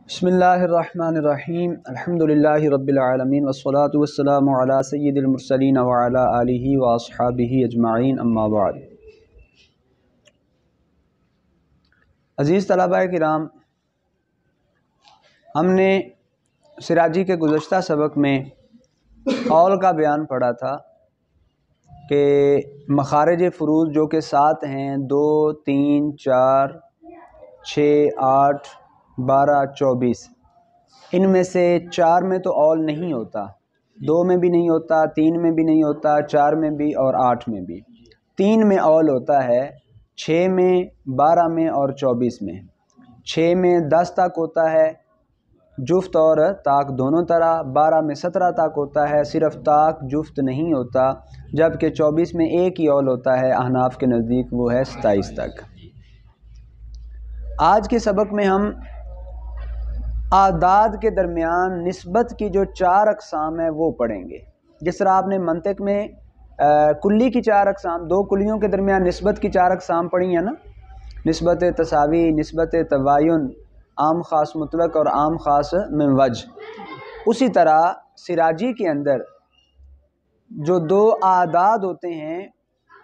بسم اللہ الرحمن الرحیم الحمدللہ رب العالمین والصلاة والسلام علی سید المرسلین وعلی آلہ واصحابہ اجمعین اما بعد۔ عزیز طلباء کرام، ہم نے سراجی کے گزشتہ سبق میں قول کا بیان پڑھا تھا کہ مخارج فروض جو کہ 7 ہیں، 2 3 4 6 8 12 24، ان میں سے 4 میں تو اول نہیں ہوتا، 2 میں بھی نہیں ہوتا، 3 میں بھی نہیں ہوتا، 4 میں بھی اور 8 میں بھی۔ 3 میں اول ہوتا ہے، 6 میں، 12 میں اور 24 میں۔ 6 میں 10 تک ہوتا ہے جفت اور طاق دونوں طرح، 12 میں 17 تک ہوتا ہے صرف طاق جفت نہیں ہوتا، جبکہ 24 میں ایک ہی اول ہوتا ہے احناف کے نزدیک، وہ ہے 27 تک۔ آج کے سبق میں ہم اعداد کے درمیان نسبت کی جو 4 اقسام ہیں وہ پڑھیں گے۔ جس طرح آپ نے منطق میں کلی کی 4 اقسام، 2 کلیوں کے درمیان نسبت کی 4 اقسام پڑھی ہیں نا، نسبت تساوی، نسبت تباین، عام خاص مطلق اور عام خاص من وجہ، اسی طرح سراجی کے اندر جو 2 اعداد ہوتے ہیں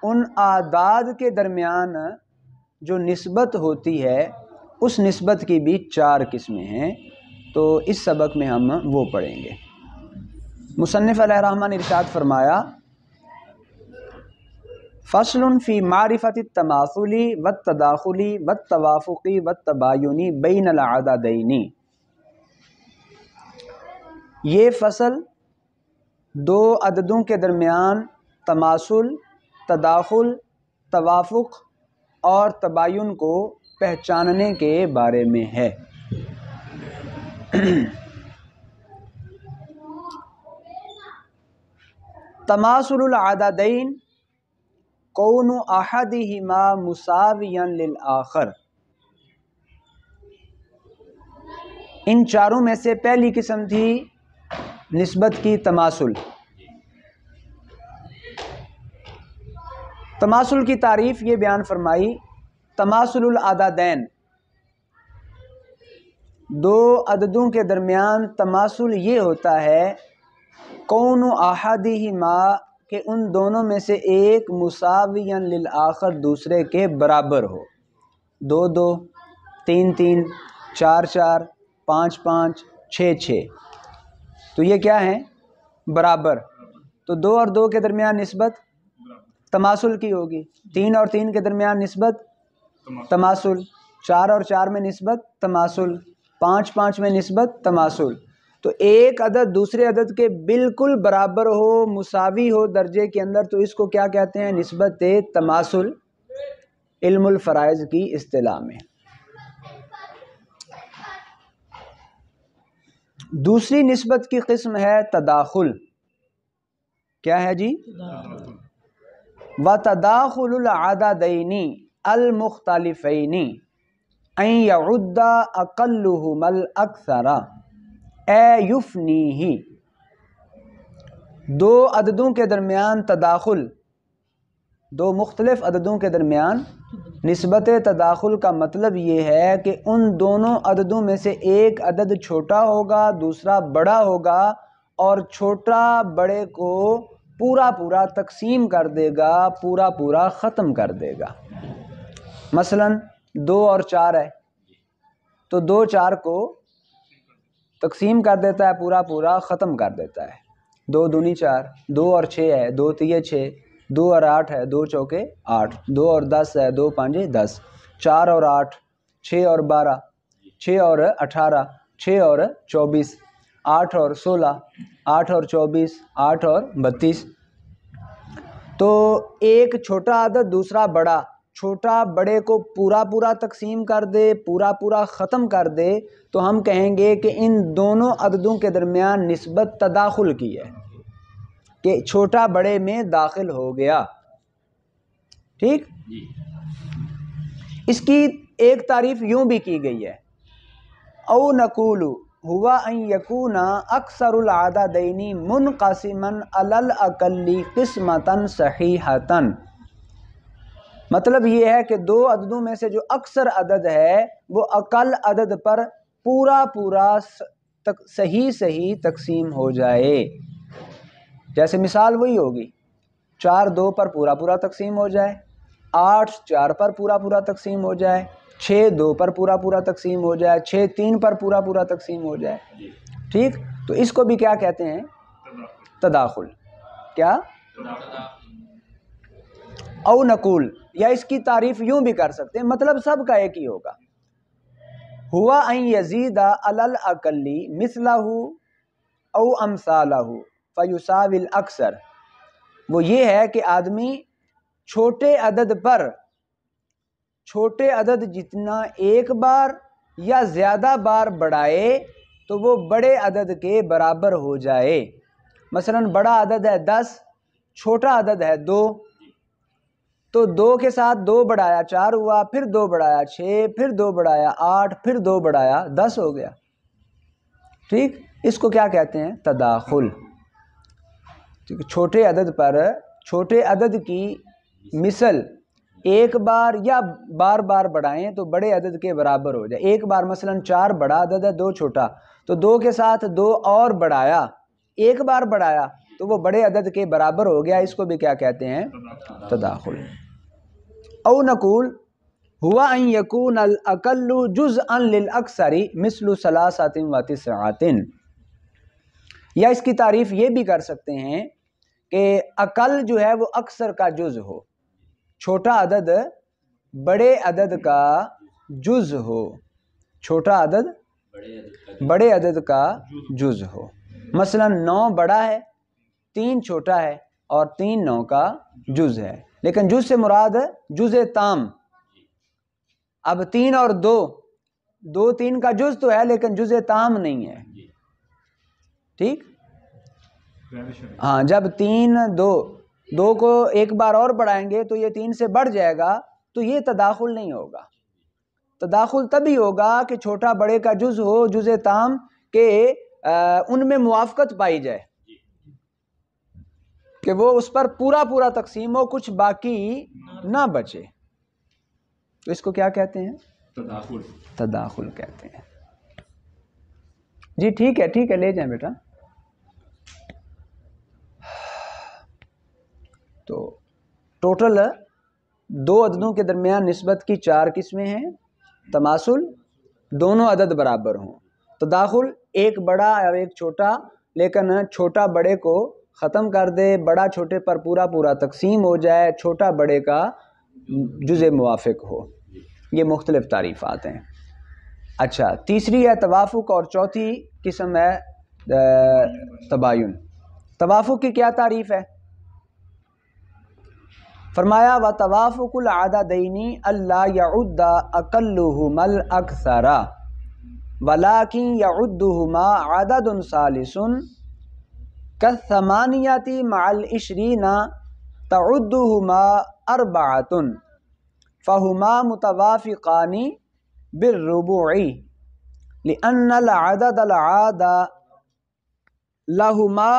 ان اعداد کے درمیان جو نسبت ہوتی ہے اس نسبت کی بھی 4 قسمیں ہیں، تو اس سبق میں ہم وہ پڑھیں گے۔ مصنف علیہ الرحمہ نے ارشاد فرمایا، فصل فی معرفت التماثل والتداخل والتوافق والتباین بین العددین۔ یہ فصل 2 عددوں کے درمیان تماثل، تداخل، توافق اور تباین کو پہچاننے کے بارے میں ہے۔ تماثل العددین کون احدہما مساویا للآخر۔ ان چاروں میں سے پہلی قسم تھی نسبت کی تماثل۔ تماثل کی تعریف یہ بیان فرمائی، تماثل العددین، 2 عددوں کے درمیان تماثل یہ ہوتا ہے کون احدہما، کہ ان دونوں میں سے ایک مساویا للآخر دوسرے کے برابر ہو، 2 2 3 3 4 4 5 5 6 6، تو یہ کیا ہیں؟ برابر۔ تو 2 اور 2 کے درمیان نسبت تماثل کی ہوگی، 3 اور 3 کے درمیان نسبت تماثل، 4 اور 4 میں نسبت تماثل، 5 5 میں نسبت تماثل۔ تو ایک عدد دوسرے عدد کے بالکل برابر ہو، مساوی ہو درجے کے اندر، تو اس کو کیا کہتے ہیں؟ نسبت تماثل، علم الفرائض کی اصطلاح میں۔ دوسری نسبت کی قسم ہے تداخل۔ کیا ہے جی؟ وَتَدَاخُلُ الْعَدَدَيْنِ الْمُخْتَلِفَيْنِ أَنْ يَعُدَّ أَقَلُّهُمَا الْأَكْثَرَ یفنیہ۔ 2 عددوں کے درمیان تداخل، 2 مختلف عددوں کے درمیان نسبت تداخل کا مطلب یہ ہے کہ ان دونوں عددوں میں سے ایک عدد چھوٹا ہوگا، دوسرا بڑا ہوگا، اور چھوٹا بڑے کو پورا پورا تقسیم کر دے گا، پورا پورا ختم کر دے گا۔ مثلا 2 اور 4 ہے تو 2 4 کو تقسیم کر دیتا ہے، پورا پورا ختم کر دیتا ہے۔ 2 دونی 4، 2 اور 6 ہے، 2 تیے 6، 2 اور 8 ہے، 2 چوکے 8، 2 اور 10 ہے، 2 پانچے 10، 4 اور 8، 6 اور 12، 6 اور 18، 6 اور 24، 8 اور 16، 8 اور 24، 8 اور 32۔ تو ایک چھوٹا عدد دوسرا بڑا، چھوٹا بڑے کو پورا پورا تقسیم کر دے، پورا پورا ختم کر دے، تو ہم کہیں گے کہ ان دونوں عددوں کے درمیان نسبت تداخل کی ہے، کہ چھوٹا بڑے میں داخل ہو گیا۔ ٹھیک؟ اس کی ایک تعریف یوں بھی کی گئی ہے، او نقول ہوا ان یکون اکثر العددین منقسما علی الاقل قسمتا صحیحتا۔ مطلب یہ ہے کہ 2 عددوں میں سے جو اکثر عدد ہے وہ اقل عدد پر پورا پورا صحیح تقسیم ہو جائے. جیسے مثال وہی ہوگی 4 2 پر پورا پورا تقسیم ہو جائے, 8 4 پر پورا پورا تقسیم ہو جائے, 6 2 پر پورا پورا تقسیم ہو جائے, 6 3 پر پورا پورا تقسیم ہو جائے. ٹھیک, تو اس کو بھی کیا کہتے ہیں؟ تداخل. کیا؟ او نقول, یا اس کی تعریف یوں بھی کر سکتے ہیں, مطلب سب کا ایک ہی ہوگا. ہوا ان یزید علی الاقل مثلہ او امثالہ فیساوی الاکثر. وہ یہ ہے کہ آدمی چھوٹے عدد جتنا ایک بار یا زیادہ بار بڑھائے تو وہ بڑے عدد کے برابر ہو جائے. مثلا بڑا عدد ہے 10, چھوٹا عدد ہے 2, تو 2 کے ساتھ 2 بڑھایا 4 ہوا, پھر 2 بڑھایا 6, پھر 2 بڑھایا 8, پھر 2 بڑھایا 10 ہو گیا. ٹھیک, اس کو کیا کہتے ہیں؟ تداخل. چھوٹے عدد کی مثل ایک بار یا بار بار بڑھائیں تو بڑے عدد کے برابر ہو جائے. ایک بار مثلا 4 بڑا عدد ہے, 2 چھوٹا, تو 2 کے ساتھ 2 اور بڑھایا, ایک بار بڑھایا تو وہ بڑے عدد کے برابر ہو گیا. اس کو بھی کیا کہتے ہیں؟ تداخل. او نقول ہوا ان یکون الاقل جزءا للاکثر مثل 3 و 9. یا اس کی تعریف یہ بھی کر سکتے ہیں کہ اقل جو ہے وہ اکثر کا جز ہو, چھوٹا عدد بڑے عدد کا جز ہو, چھوٹا عدد بڑے عدد کا جز ہو. مثلا 9 بڑا ہے, 3 چھوٹا ہے, اور 3 9 کا جز ہے, لیکن جز سے مراد جز تام. اب 3 اور 2 3 کا جز تو ہے لیکن جز تام نہیں ہے. ٹھیک, ہاں, جب 3 2 کو ایک بار اور بڑھائیں گے تو یہ 3 سے بڑھ جائے گا, تو یہ تداخل نہیں ہوگا. تداخل تبھی ہوگا کہ چھوٹا بڑے کا جز ہو, جز تام کہ ان میں موافقت پائی جائے, کہ وہ اس پر پورا پورا تقسیم ہو, کچھ باقی نہ بچے. تو اس کو کیا کہتے ہیں؟ تداخل کہتے ہیں. جی ٹھیک ہے, لے جائیں بیٹا. تو ٹوٹل 2 عددوں کے درمیان نسبت کی 4 قسمیں ہیں. تماثل, دونوں عدد برابر ہوں. تداخل, ایک بڑا اور ایک چھوٹا, لیکن چھوٹا بڑے کو ختم کر دے, بڑا چھوٹے پر پورا پورا تقسیم ہو جائے, چھوٹا بڑے کا جز موافق ہو. یہ مختلف تعریفات ہیں. اچھا, تیسری ہے توافق, اور چوتھی قسم ہے تباین. توافق کی کیا تعریف ہے؟ فرمایا وَتَوَافُقُ الْعَدَدَيْنِ أَلَّا يَعُدَّ أَقَلُّهُمَا الْأَكْثَرَ وَلَكِنْ يَعُدُّهُمَا عَدَدٌ ثَالِثٌ كَالثَّمَانِيَةِ مَعَ الْعِشْرِينَ تَعُدُّهُمَا 4 فَهُمَا مُتَوَافِقَانِ بِالرُّبُعِ لِأَنَّ الْعَدَدَ الْعَادَ لَهُمَا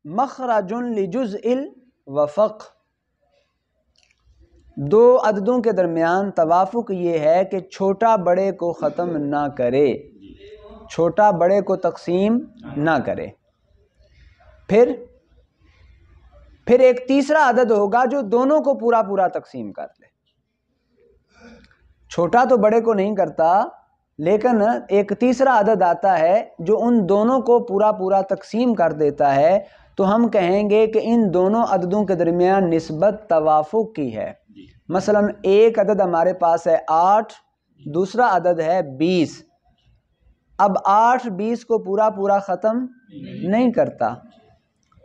مَخْرَجٌ لِجُزْءِ الْوَفَقِ. 2 عددوں کے درمیان توافق یہ ہے کہ چھوٹا بڑے کو ختم نہ کرے, چھوٹا بڑے کو تقسیم نہ کرے. پھر ایک تیسرا عدد ہوگا جو دونوں کو پورا پورا تقسیم کر لے. چھوٹا تو بڑے کو نہیں کرتا, لیکن ایک تیسرا عدد آتا ہے جو ان دونوں کو پورا پورا تقسیم کر دیتا ہے. تو ہم کہیں گے کہ ان دونوں عددوں کے درمیان نسبت توافق کی ہے. مثلا ایک عدد ہمارے پاس ہے 8, دوسرا عدد ہے 20. اب 8 20 کو پورا پورا ختم نہیں کرتا,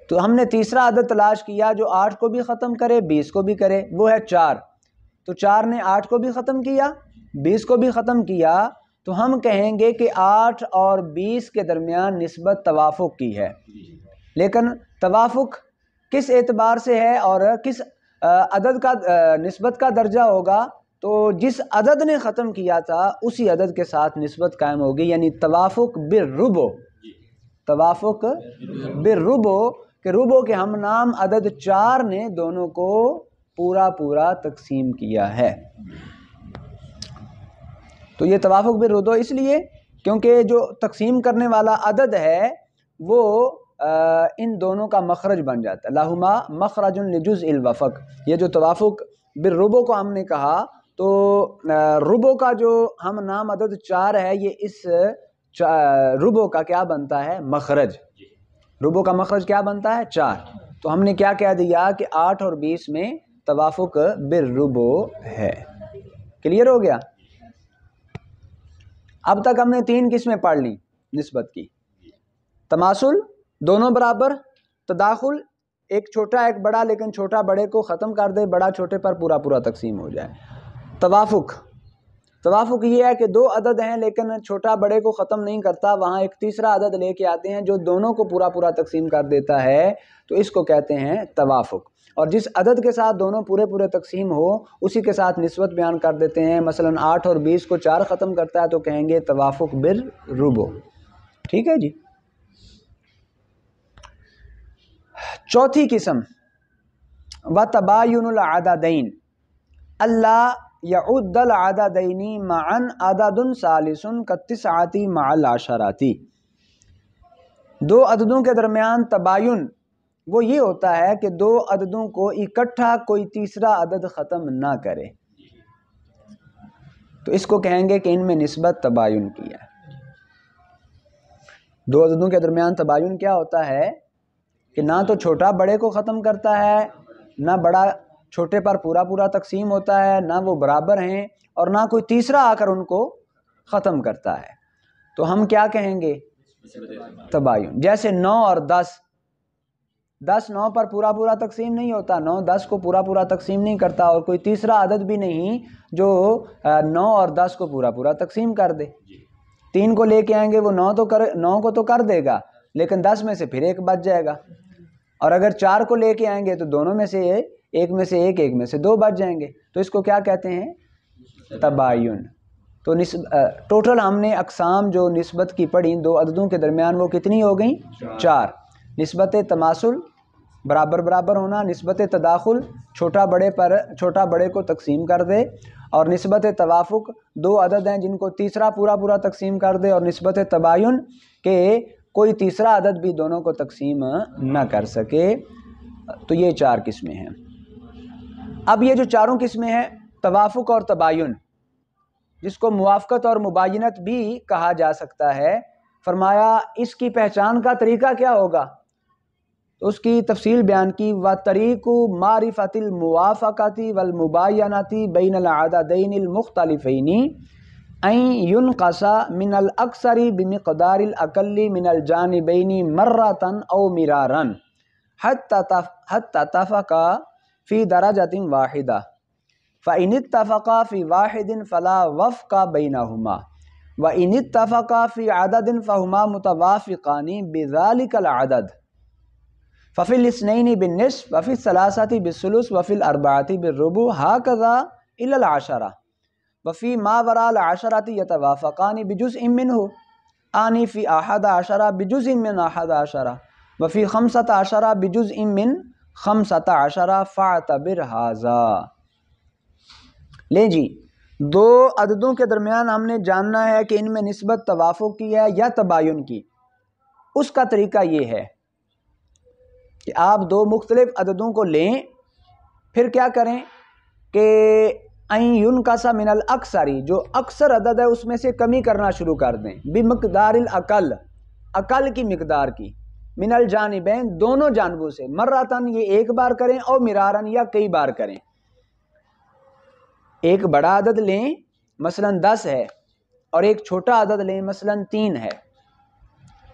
تو ہم نے تیسرا عدد تلاش کیا جو 8 کو بھی ختم کرے 20 کو بھی کرے, وہ ہے 4. تو 4 نے 8 کو بھی ختم کیا 20 کو بھی ختم کیا, تو ہم کہیں گے کہ 8 اور 20 کے درمیان نسبت توافق کی ہے. لیکن توافق کس اعتبار سے ہے اور کس عدد کا نسبت کا درجہ ہوگا؟ تو جس عدد نے ختم کیا تھا اسی عدد کے ساتھ نسبت قائم ہوگی, یعنی توافق بالربع. توافق بالربع کہ ربع کے ہم نام عدد 4 نے دونوں کو پورا پورا تقسیم کیا ہے. تو یہ توافق بالربع اس لیے کیونکہ جو تقسیم کرنے والا عدد ہے وہ ان دونوں کا مخرج بن جاتا ہے. لہما مخرج لجزء الوفق. یہ جو توافق بالربع کو ہم نے کہا تو ربع کا جو ہم نام عدد 4 ہے یہ اس ربع کا کیا بنتا ہے؟ مخرج. ربع کا مخرج کیا بنتا ہے؟ 4. تو ہم نے کیا کہہ دیا کہ 8 اور 20 میں توافق بالربع ہے. کلیئر ہو گیا؟ اب تک ہم نے 3 قسمیں پڑھ لی نسبت کی. تماثل دونوں برابر، تداخل ایک چھوٹا ایک بڑا لیکن چھوٹا بڑے کو ختم کر دے، بڑا چھوٹے پر پورا پورا تقسیم ہو جائے. توافق یہ ہے کہ 2 عدد ہیں لیکن چھوٹا بڑے کو ختم نہیں کرتا، وہاں ایک تیسرا عدد لے کے آتے ہیں جو دونوں کو پورا پورا تقسیم کر دیتا ہے، تو اس کو کہتے ہیں توافق. اور جس عدد کے ساتھ دونوں پورے پورے تقسیم ہو اسی کے ساتھ نسبت بیان کر دیتے ہیں. مثلا 8 اور 20 کو 4 ختم کرتا ہے تو کہیں گے توافق بالربع. ٹھیک ہے جی. چوتھی قسم وتباین العددین اللہ یعد العددین معا عدد ثالث کالتسعۃ مع العشرۃ. 2 عددوں کے درمیان تباین وہ یہ ہوتا ہے کہ 2 عددوں کو اکٹھا کوئی تیسرا عدد ختم نہ کرے، تو اس کو کہیں گے کہ ان میں نسبت تباین کی ہے. 2 عددوں کے درمیان تباین کیا ہوتا ہے کہ نہ تو چھوٹا بڑے کو ختم کرتا ہے، نہ بڑا چھوٹے پر پورا پورا تقسیم ہوتا ہے، نہ وہ برابر ہیں، اور نہ کوئی تیسرا آ کر ان کو ختم کرتا ہے. تو ہم کیا کہیں گے؟ تباین. جیسے 9 اور 10 9 پر پورا پورا تقسیم نہیں ہوتا، 9 10 کو پورا پورا تقسیم نہیں کرتا، اور کوئی تیسرا عدد بھی نہیں جو 9 اور 10 کو پورا پورا تقسیم کر دے. 3 کو لے کے آئیں گے وہ 9 کو تو کر دے گا لیکن 10 میں سے پھر 1 بچ جائے گا، اور اگر 4 کو لے کے آئیں گے تو دونوں میں سے ایک میں سے 1 میں سے 2 بچ جائیں گے. تو اس کو کیا کہتے ہیں؟ تباین. تو ٹوٹل ہم نے اقسام جو نسبت کی پڑھی 2 عددوں کے درمیان وہ کتنی ہو گئیں؟ 4. نسبت تماثل برابر برابر ہونا، نسبت تداخل چھوٹا بڑے کو تقسیم کر دے، اور نسبت توافق 2 عدد ہیں جن کو تیسرا پورا پورا تقسیم کر دے، اور نسبت تباین کہ کوئی تیسرا عدد بھی دونوں کو تقسیم نہ کر سکے. تو یہ 4 قسمیں ہیں. اب یہ جو 4 قسمیں ہیں توافق اور تباین، جس کو موافقت اور مباینت بھی کہا جا سکتا ہے، فرمایا اس کی پہچان کا طریقہ کیا ہوگا؟ تو اس کی تفصیل بیان کی. وَطَرِيقُ مَعْرِفَةِ الْمُوَافَقَةِ وَالْمُبَايَنَةِ بَيْنَ الْعَدَدَيْنِ الْمُخْتَلِفَيْنِ أَن يُنْقَصَ مِنَ الْأَكْثَرِ بِمِقْدَارِ الْأَقَلِّ مِنَ الْجَانِبَيْنِ مَرَّةً أَوْ مِرَارًا حَتَّى اتَّفَقَا فِي دَرَجَةٍ وَاحِدَةٍ فَإِنِ اتَّفَقَا فِي وَاحِدٍ فَلَا وَفْقَ بَيْنَهُمَا وَإِنِ اتَّفَقَا فِي عَدَدٍ فَهُمَا مُتَوَافِقَانِ بِذَلِكَ الْعَدَدِ فَفِي الْاثْنَيْنِ بِالنِّصْفِ وَفِي الثَّلَاثَةِ بِالثُّلُثِ وَفِي الْأَرْبَعَةِ بِالرُّبُعِ هَكَذَا إِلَى الْعَشَرَةِ وَفِي مَا وَرَاءَ الْعَشَرَةِ يَتَوَافَقَانِ بِجُزْءٍ مِّنْهُ آنِ فِي 11 بِجُزْءٍ مِّنْ 11 وَفِي 15 بِجُزْءٍ مِّنْ 15 فَاعْتَبِرْ هَذَا. لیں جی، 2 عددوں کے درمیان ہم نے جاننا ہے کہ ان میں نسبت توافق کی ہے یا تباین کی. اس کا طریقہ یہ ہے کہ آپ 2 مختلف عددوں کو لیں، پھر کیا کریں کہ این ينقص من الاکثر، جو اکثر عدد ہے اس میں سے کمی کرنا شروع کر دیں، بمقدار الاقل، اقل کی مقدار کی، من الجانبین دونوں جانبوں سے، مرتن یہ ایک بار کریں، اور مرارن یا کئی بار کریں. ایک بڑا عدد لیں مثلا 10 ہے، اور ایک چھوٹا عدد لیں مثلا 3 ہے،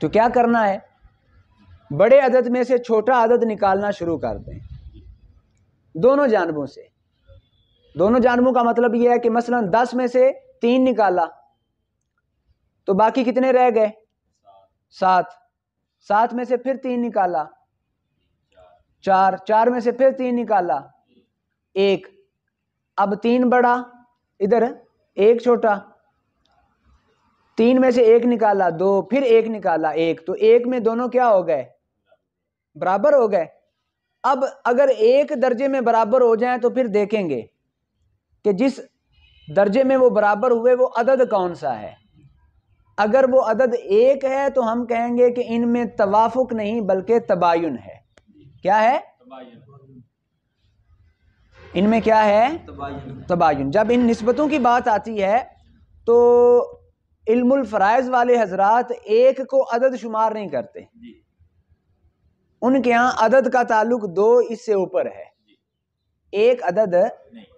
تو کیا کرنا ہے؟ بڑے عدد میں سے چھوٹا عدد نکالنا شروع کر دیں دونوں جانبوں سے. دونوں جانبوں کا مطلب یہ ہے کہ مثلا 10 میں سے 3 نکالا تو باقی کتنے رہ گئے؟ 7. 7 میں سے پھر 3 نکالا 4. 4 میں سے پھر 3 نکالا 1. اب 3 بڑا، ادھر 1 چھوٹا، 3 میں سے 1 نکالا 2، پھر 1 نکالا 1، تو 1 میں دونوں کیا ہو گئے؟ برابر ہو گئے. اب اگر ایک درجے میں برابر ہو جائیں تو پھر دیکھیں گے کہ جس درجے میں وہ برابر ہوئے وہ عدد کون سا ہے. اگر وہ عدد ایک ہے تو ہم کہیں گے کہ ان میں توافق نہیں بلکہ تباین ہے. کیا ہے؟ ان میں کیا ہے؟ تباین. جب ان نسبتوں کی بات آتی ہے تو علم الفرائض والے حضرات ایک کو عدد شمار نہیں کرتے. ان کے ہاں عدد کا تعلق 2 اس سے اوپر ہے، ایک عدد.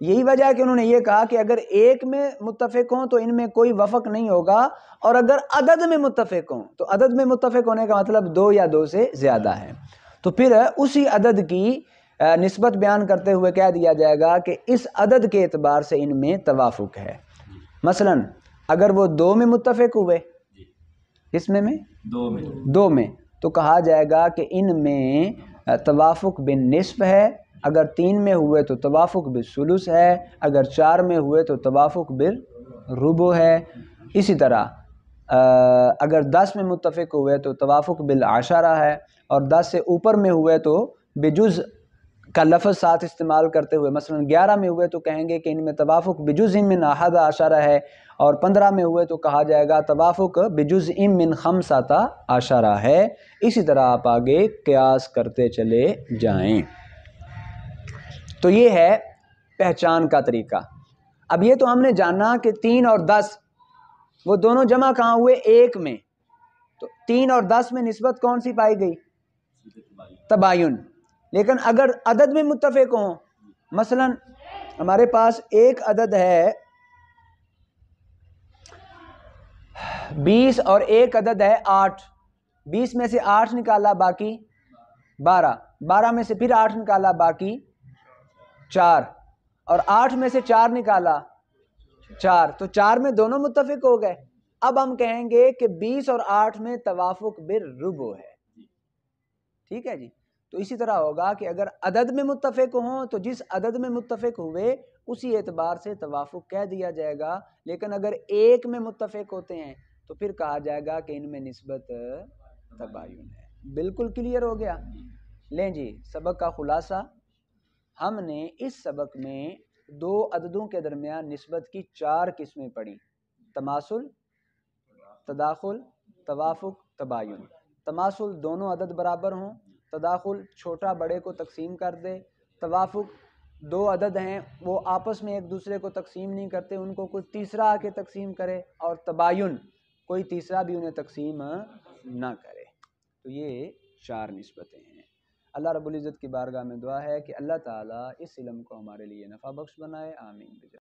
یہی وجہ ہے کہ انہوں نے یہ کہا کہ اگر ایک میں متفق ہوں تو ان میں کوئی وفق نہیں ہوگا، اور اگر عدد میں متفق ہوں تو عدد میں متفق ہونے کا مطلب 2 یا 2 سے زیادہ ہے. تو پھر اسی عدد کی نسبت بیان کرتے ہوئے کہہ دیا جائے گا کہ اس عدد کے اعتبار سے ان میں توافق ہے. مثلا اگر وہ 2 میں متفق ہوئے، کس میں 2 میں، تو کہا جائے گا کہ ان میں توافق بالنصف ہے. اگر 3 میں ہوئے تو توافق بالثلث ہے. اگر 4 میں ہوئے تو توافق بالربع ہے. اسی طرح اگر 10 میں متفق ہوئے تو توافق بالعشرہ ہے، اور 10 سے اوپر میں ہوئے تو بجز کا لفظ ساتھ استعمال کرتے ہوئے، مثلا 11 میں ہوئے تو کہیں گے کہ ان میں توافق بجز من احد عشرہ ہے، اور 15 میں ہوئے تو کہا جائے گا توافق بجز من خمسۃ عشرہ ہے. اسی طرح آپ آگے قیاس کرتے چلے جائیں. تو یہ ہے پہچان کا طریقہ. اب یہ تو ہم نے جانا کہ 3 اور 10 وہ دونوں جمع کہاں ہوئے؟ ایک میں. تو 3 اور 10 میں نسبت کون سی پائی گئی؟ تباین. لیکن اگر عدد میں متفق ہوں، مثلا ہمارے پاس ایک عدد ہے 20 اور ایک عدد ہے 8. 20 میں سے 8 نکالا باقی 12، 12 میں سے پھر 8 نکالا باقی 4، اور 8 میں سے 4 نکالا 4، تو 4 میں دونوں متفق ہو گئے. اب ہم کہیں گے کہ 20 اور 8 میں توافق بالربع ہے. ٹھیک ہے جی. تو اسی طرح ہوگا کہ اگر عدد میں متفق ہوں تو جس عدد میں متفق ہوئے اسی اعتبار سے توافق کہہ دیا جائے گا. لیکن اگر ایک میں متفق ہوتے ہیں تو پھر کہا جائے گا کہ ان میں نسبت تباین ہے. بالکل کلیئر ہو گیا؟ لیں جی سبق کا خلاصہ. ہم نے اس سبق میں 2 عددوں کے درمیان نسبت کی 4 قسمیں پڑھی: تماثل، تداخل، توافق، تباین. تماثل دونوں عدد برابر ہوں، تداخل چھوٹا بڑے کو تقسیم کر دے، توافق 2 عدد ہیں وہ آپس میں ایک دوسرے کو تقسیم نہیں کرتے، ان کو کوئی تیسرا آ کے تقسیم کرے، اور تباین کوئی تیسرا بھی انہیں تقسیم نہ کرے. تو یہ 4 نسبتیں ہیں. اللہ رب العزت کی بارگاہ میں دعا ہے کہ اللہ تعالیٰ اس علم کو ہمارے لیے نفع بخش بنائے. آمین.